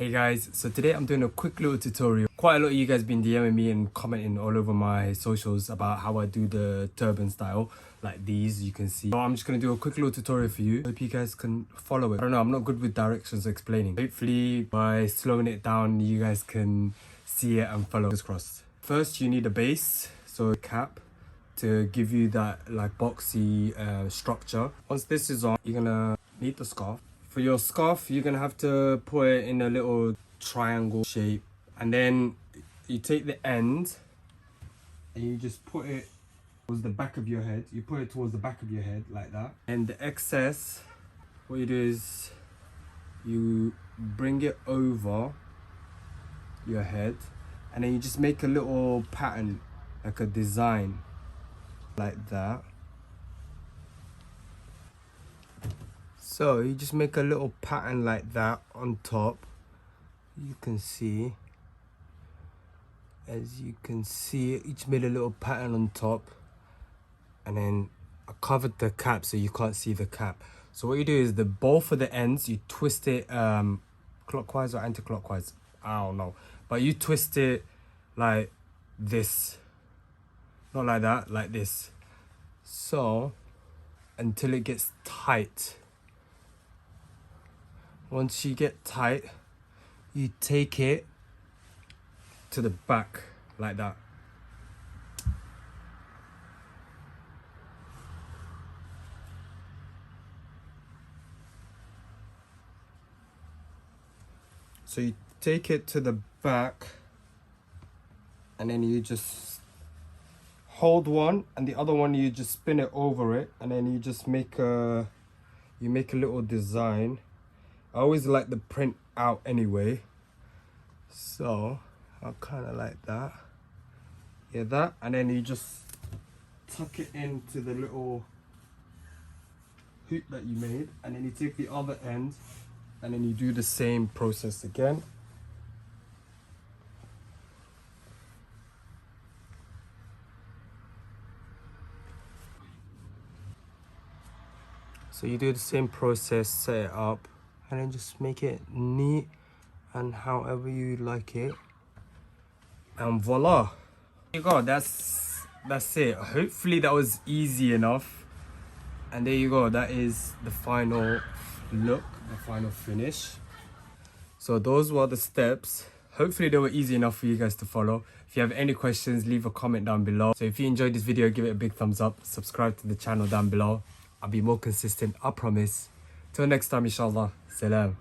Hey guys, so today I'm doing a quick little tutorial. Quite a lot of you guys been DMing me and commenting all over my socials about how I do the turban style, like these you can see. So I'm just gonna do a quick little tutorial for you. Hope you guys can follow it. I don't know, I'm not good with directions explaining. Hopefully by slowing it down, you guys can see it and follow. Fingers crossed. First, you need a base, so a cap to give you that like boxy structure. Once this is on, you're gonna need the scarf. For your scarf, you're gonna have to put it in a little triangle shape, and then you take the end and you just put it towards the back of your head. You put it towards the back of your head like that, and the excess, what you do is you bring it over your head, and then you just make a little pattern, like a design like that. So you just make a little pattern like that on top. You can see, as you can see, each made a little pattern on top, and then I covered the cap so you can't see the cap. So what you do is both of the ends, you twist it clockwise or anti-clockwise, I don't know, but you twist it like this, not like that, like this, so until it gets tight. Once you get tight, you take it to the back like that. So you take it to the back, and then you just hold one, and the other one you just spin it over it, and then you just make a little design. I always like the print out anyway, so I'll kind of like that. Yeah, that, and then you just tuck it into the little hoop that you made, and then you take the other end, and then you do the same process again. So you do the same process, set it up, and then just make it neat and however you like it, and voila, there you go. That's it. Hopefully that was easy enough, and there you go. That is the final look, the final finish. So those were the steps. Hopefully they were easy enough for you guys to follow. If you have any questions, leave a comment down below. So if you enjoyed this video, give it a big thumbs up, subscribe to the channel down below. I'll be more consistent, I promise. Till next time, inshallah. Salaam.